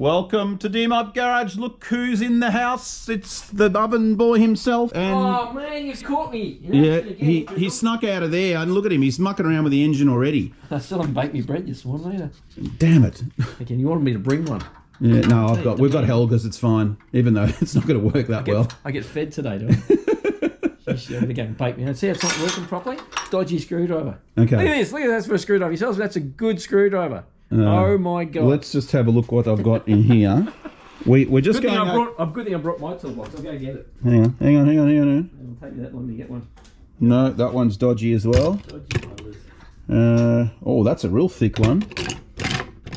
Welcome to Dim Up Garage. Look who's in the house. It's the oven boy himself. And oh man, you've caught me. Yeah, he snuck out of there, and look at him. He's mucking around with the engine already. I still haven't baked me bread this morning either. Damn it. Again, you wanted me to bring one. Yeah, no, we've got Helga's. It's fine, even though it's not going to work that well. I get fed today, do I? She's going to go and bake me. See, it's not working properly. Dodgy screwdriver. Okay. Look at this. Look at that for a screwdriver. He tells me that's a good screwdriver. Oh my god. Let's just have a look what I've got in here. We're just good going. Good thing I brought my toolbox. I'll go get it. Hang on. It'll take me that long to get one. No, that one's dodgy as well. Dodgy motors. Oh, that's a real thick one.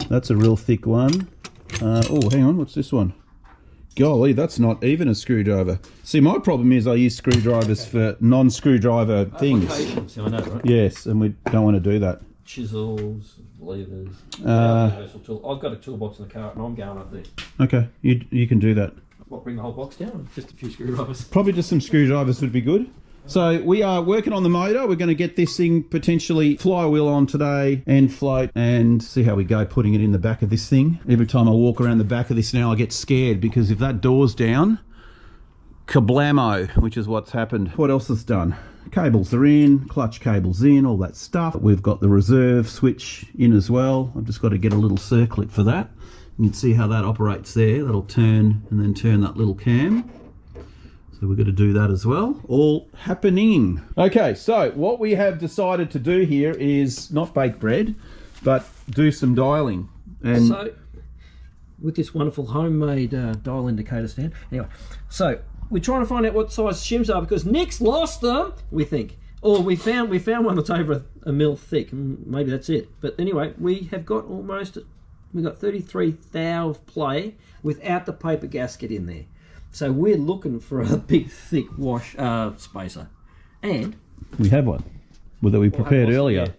That's a real thick one. Oh, hang on. What's this one? Golly, that's not even a screwdriver. See, my problem is I use screwdrivers for non-screwdriver things. I know, right? Yes, and we don't want to do that. Chisels, levers. Universal tool. I've got a toolbox in the car and I'm going up there. Okay, you can do that. What, bring the whole box down? Just a few screwdrivers. Probably just some screwdrivers would be good. So we are working on the motor. We're going to get this thing potentially flywheel on today and float and see how we go putting it in the back of this thing. Every time I walk around the back of this now I get scared because if that door's down, kablamo, which is what's happened. What else is done? Cables are in, clutch cables in, all that stuff. We've got the reserve switch in as well. I've just got to get a little circlip for that. You can see how that operates there. That'll turn and then turn that little cam. So we're going to do that as well. All happening. Okay, so what we have decided to do here is not bake bread, but do some dialing. And so, with this wonderful homemade dial indicator stand. Anyway, so we're trying to find out what size shims are because Nick's lost them, we think. Or we found one that's over a mil thick, and maybe that's it. But anyway, we have got we've got 33 thou of play without the paper gasket in there. So we're looking for a big, thick wash spacer, and we have one that we prepared earlier. Yeah.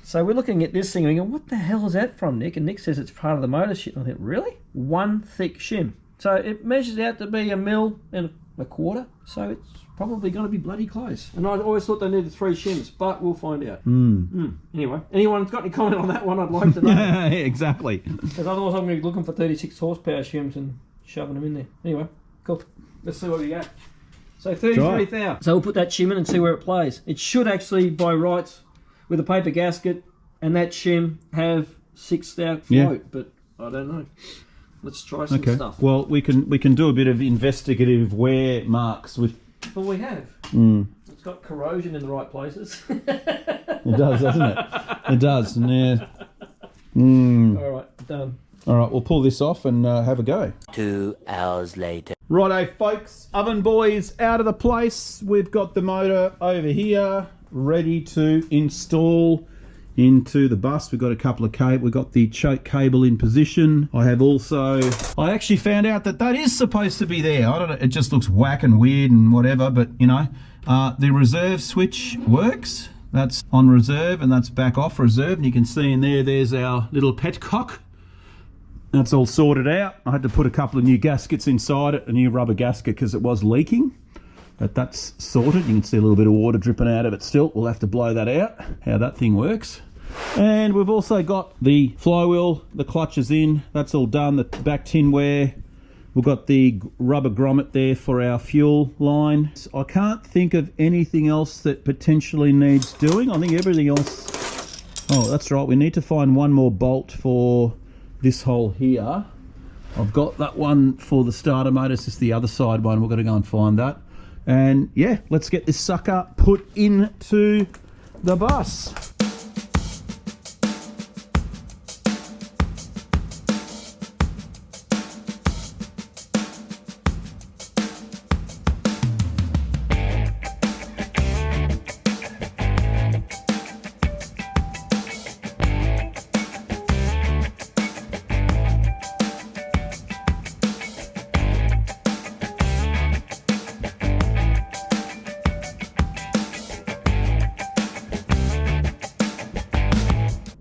So we're looking at this thing and we go, "What the hell is that from, Nick?" And Nick says it's part of the motor shit. And I think, really? One thick shim. So it measures out to be 1.25 mil. So it's probably going to be bloody close. And I always thought they needed 3 shims, but we'll find out. Anyway, anyone's got any comment on that one? I'd like to know. Exactly. Because otherwise I'm going to be looking for 36 horsepower shims and shoving them in there. Anyway. Cool. Let's see what we got. So 33,000. So we'll put that shim in and see where it plays. It should actually, by rights, with a paper gasket and that shim, have 6,000 float, but I don't know. Let's try some stuff. Well, we can do a bit of investigative wear marks with. Well, we have. It's got corrosion in the right places. It does, doesn't it? It does. Yeah. All right, done. All right, we'll pull this off and have a go. 2 hours later. Righto, folks. Oven boys out of the place. We've got the motor over here ready to install into the bus. We've got a couple of cables. We've got the choke cable in position. I actually found out that is supposed to be there. I don't know. It just looks whack and weird and whatever, but you know, the reserve switch works. That's on reserve and that's back off reserve. And you can see in there's our little petcock. That's all sorted out. I had to put a couple of new gaskets inside it, a new rubber gasket because it was leaking. But that's sorted. You can see a little bit of water dripping out of it still. We'll have to blow that out, how that thing works. And we've also got the flywheel, the clutch is in. That's all done, the back tin wear. We've got the rubber grommet there for our fuel line. I can't think of anything else that potentially needs doing. I think everything else... Oh, that's right. We need to find one more bolt for this hole here. I've got that one for the starter motor. It's just the other side one. We're going to go and find that. And yeah, let's get this sucker put into the bus.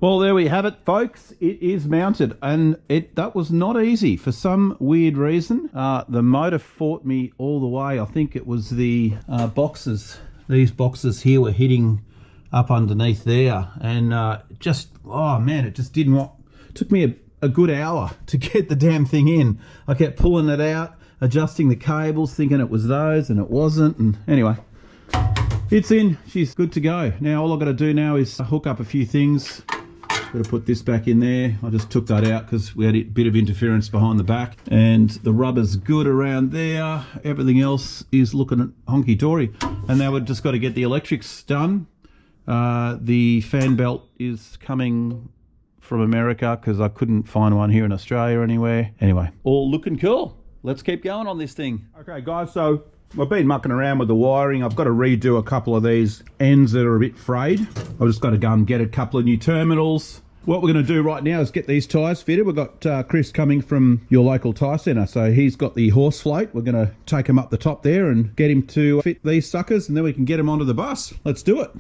Well, there we have it, folks. It is mounted, and that was not easy for some weird reason. The motor fought me all the way. I think it was the boxes. These boxes here were hitting up underneath there, and oh man, it just didn't want. Took me a good hour to get the damn thing in. I kept pulling it out, adjusting the cables, thinking it was those, and it wasn't. And anyway, it's in. She's good to go. Now all I've got to do now is hook up a few things. Got to put this back in there. I just took that out because we had a bit of interference behind the back, and the rubber's good around there. Everything else is looking at honky-dory. And now we've just got to get the electrics done. The fan belt is coming from America because I couldn't find one here in Australia anywhere. Anyway, all looking cool. Let's keep going on this thing. Okay guys, so I've been mucking around with the wiring. I've got to redo a couple of these ends that are a bit frayed. I've just got to go and get a couple of new terminals. What we're going to do right now is get these tyres fitted. We've got Chris coming from your local tyre centre, so he's got the horse float. We're going to take him up the top there and get him to fit these suckers, and then we can get him onto the bus. Let's do it.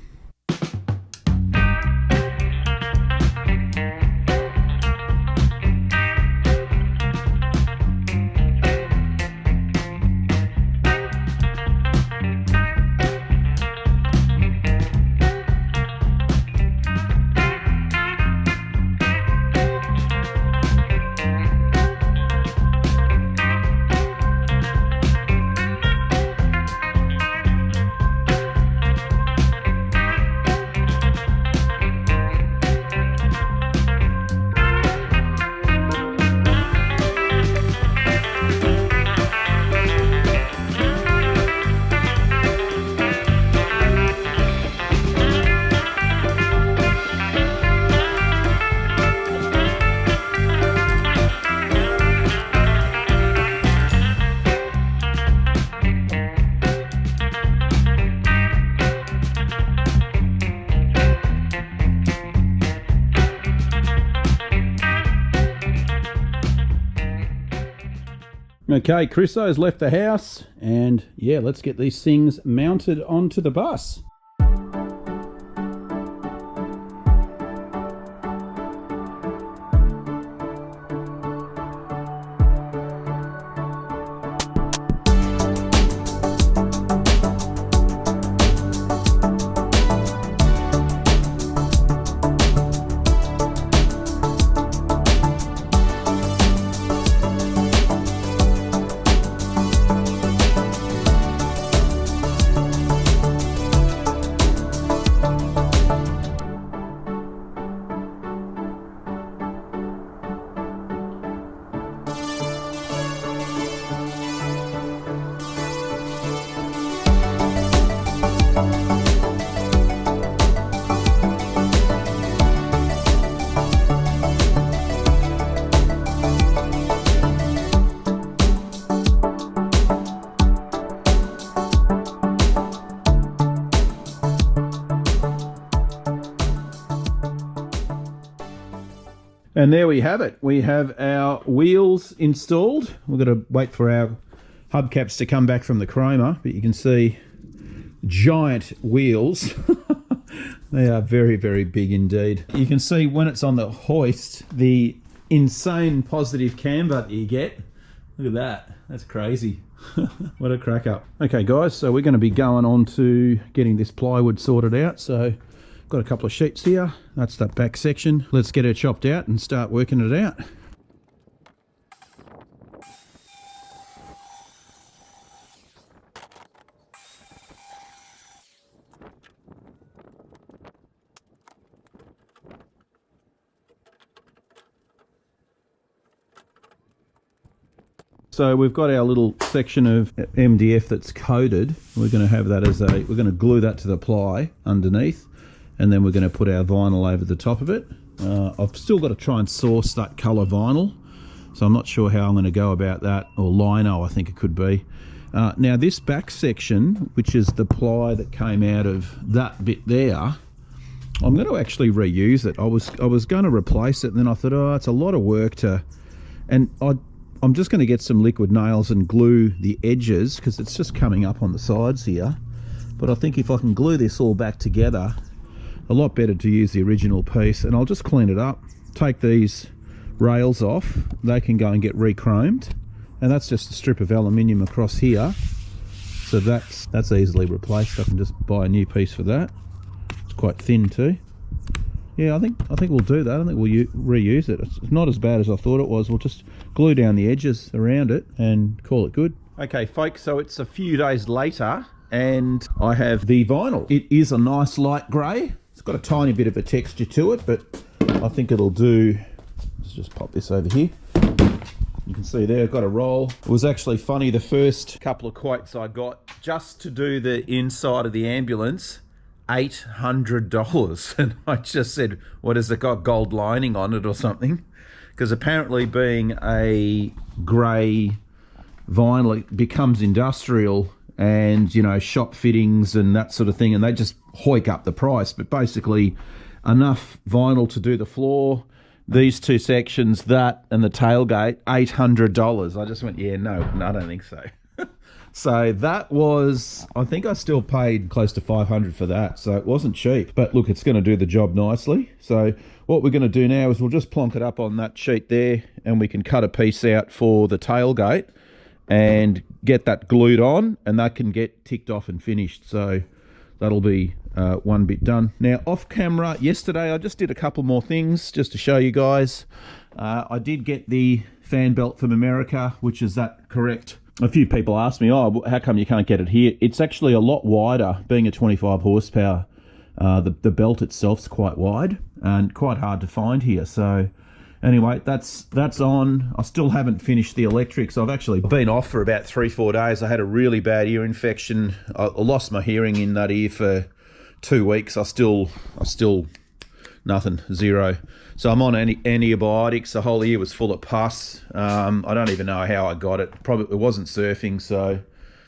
Okay, Chriso's left the house, and yeah, let's get these things mounted onto the bus. And there we have it. We have our wheels installed. We've got to wait for our hubcaps to come back from the Chroma, but you can see giant wheels. They are very, very big indeed. You can see when it's on the hoist, the insane positive camber that you get. Look at that. That's crazy. What a crack up. Okay guys, so we're going to be going on to getting this plywood sorted out. So got a couple of sheets here. That's that back section. Let's get it chopped out and start working it out. So we've got our little section of MDF that's coated. We're going to have that as we're going to glue that to the ply underneath, and then we're going to put our vinyl over the top of it. I've still got to try and source that colour vinyl, so I'm not sure how I'm going to go about that, or lino I think it could be. Now this back section, which is the ply that came out of that bit there, I'm going to actually reuse it. I was going to replace it, and then I thought, oh, it's a lot of work to, and I'm just going to get some liquid nails and glue the edges because it's just coming up on the sides here. But I think if I can glue this all back together, a lot better to use the original piece. And I'll just clean it up, take these rails off, they can go and get re-chromed, and that's just a strip of aluminium across here, so that's easily replaced. I can just buy a new piece for that. It's quite thin too. Yeah, I think we'll do that. I think we'll reuse it. It's not as bad as I thought it was. We'll just glue down the edges around it and call it good. Okay, folks, so it's a few days later and I have the vinyl. It is a nice light grey. It's got a tiny bit of a texture to it, but I think it'll do. Let's just pop this over here. You can see there, I've got a roll. It was actually funny, the first couple of quotes I got just to do the inside of the ambulance, $800. And I just said, what has it got, gold lining on it or something? Because apparently being a grey vinyl, it becomes industrial and, you know, shop fittings and that sort of thing, and they just hoik up the price. But basically enough vinyl to do the floor, these two sections, that and the tailgate, $800. I just went, yeah, no, I don't think so. So that was, I think I still paid close to $500 for that, so it wasn't cheap. But look, it's going to do the job nicely. So what we're going to do now is we'll just plonk it up on that sheet there, and we can cut a piece out for the tailgate and get that glued on, and that can get ticked off and finished. So that'll be one bit done. Now, off camera, yesterday I just did a couple more things just to show you guys. I did get the fan belt from America, which is that correct? A few people asked me, oh, how come you can't get it here? It's actually a lot wider, being a 25 horsepower. The belt itself's quite wide and quite hard to find here. So anyway, that's on. I still haven't finished the electrics. I've actually been off for about 3-4 days. I had a really bad ear infection. I lost my hearing in that ear for 2 weeks. I still nothing, zero. So I'm on antibiotics. The whole ear was full of pus. I don't even know how I got it. Probably it wasn't surfing, so,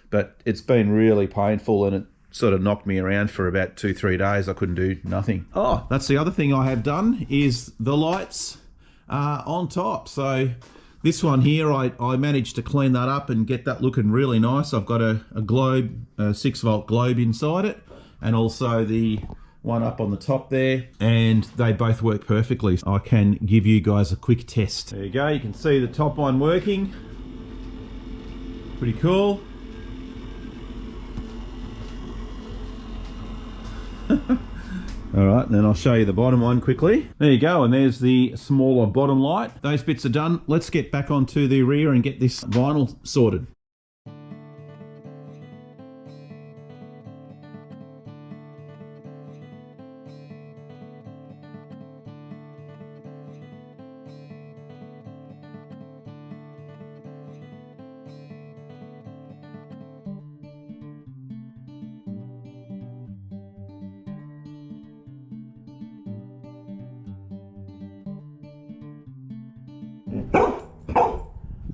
but it's been really painful, and it sort of knocked me around for about 2-3 days. I couldn't do nothing. Oh, that's the other thing I have done is the lights on top. So this one here, I managed to clean that up and get that looking really nice. I've got a globe, a 6-volt globe inside it, and also the one up on the top there, and they both work perfectly. I can give you guys a quick test. There you go, you can see the top one working. Pretty cool. Alright, then I'll show you the bottom one quickly. There you go, and there's the smaller bottom light. Those bits are done. Let's get back onto the rear and get this vinyl sorted.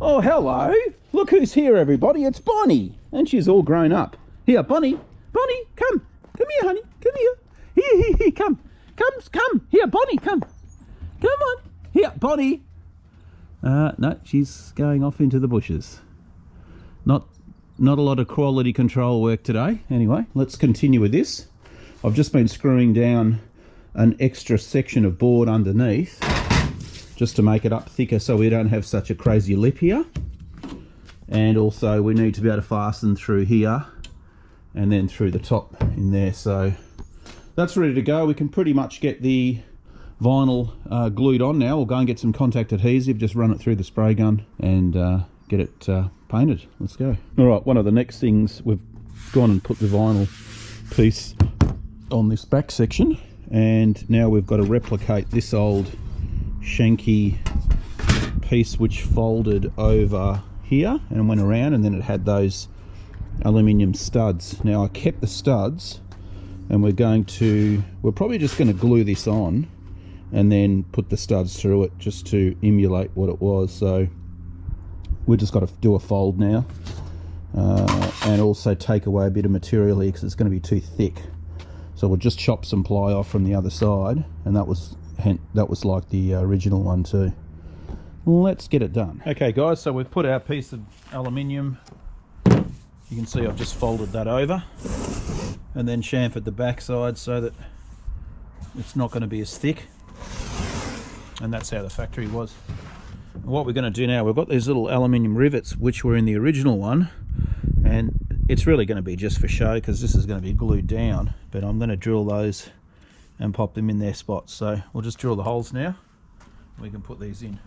Oh, hello. Look who's here, everybody. It's Bonnie. And she's all grown up. Here, Bonnie. Bonnie, come. Come here, honey. Come here. Here, come. Come. Here, Bonnie, come. Come on. Here, Bonnie. No, she's going off into the bushes. Not a lot of quality control work today. Anyway, let's continue with this. I've just been screwing down an extra section of board underneath, just to make it up thicker so we don't have such a crazy lip here. And also we need to be able to fasten through here and then through the top in there. So that's ready to go. We can pretty much get the vinyl glued on now. We'll go and get some contact adhesive, just run it through the spray gun and get it painted. Let's go. All right, one of the next things, we've gone and put the vinyl piece on this back section, and now we've got to replicate this old shanky piece which folded over here and went around, and then it had those aluminium studs. Now I kept the studs, and we're probably just going to glue this on and then put the studs through it just to emulate what it was. So we've just got to do a fold now and also take away a bit of material here because it's going to be too thick. So we'll just chop some ply off from the other side, and that was like the original one too. Let's get it done. Okay guys, so we've put our piece of aluminium, you can see I've just folded that over and then chamfered the back side so that it's not going to be as thick, and that's how the factory was. And what we're going to do now, we've got these little aluminium rivets which were in the original one, and it's really going to be just for show because this is going to be glued down, but I'm going to drill those and pop them in their spots. So we'll just drill the holes now. We can put these in.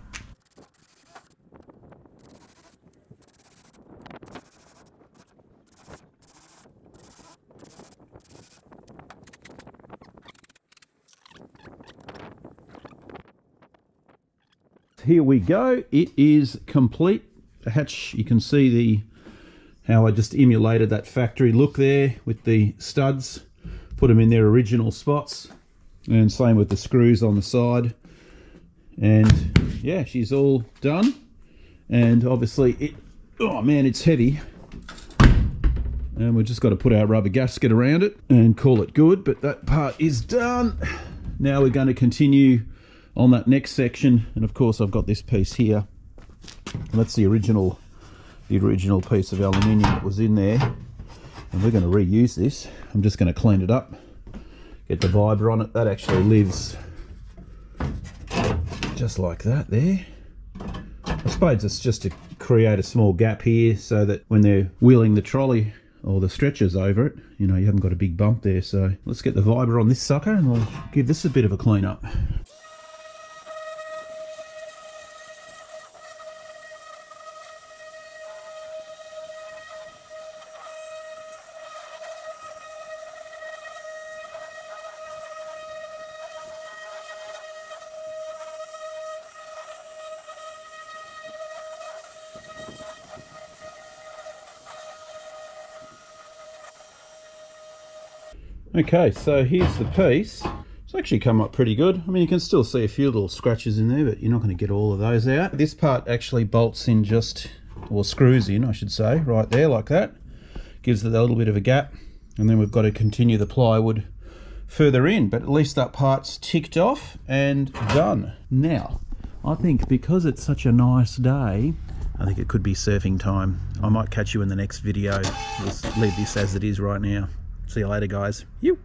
Here we go. It is complete. The hatch, you can see how I just emulated that factory look there with the studs. Put them in their original spots. And same with the screws on the side. And yeah, she's all done. And obviously oh man, it's heavy. And we've just got to put our rubber gasket around it and call it good. But that part is done. Now we're going to continue on that next section, and of course I've got this piece here. That's the original piece of aluminium that was in there, and we're going to reuse this. I'm just going to clean it up, get the Vibra on it. That actually lives just like that there. I suppose it's just to create a small gap here so that when they're wheeling the trolley or the stretchers over it, you know, you haven't got a big bump there. So let's get the Vibra on this sucker and we'll give this a bit of a clean up. Okay, so here's the piece. It's actually come up pretty good. I mean, you can still see a few little scratches in there, but you're not going to get all of those out. This part actually bolts in or screws in, I should say, right there like that. Gives it a little bit of a gap. And then we've got to continue the plywood further in, but at least that part's ticked off and done. Now, I think because it's such a nice day, I think it could be surfing time. I might catch you in the next video. We'll leave this as it is right now. See you later, guys. You.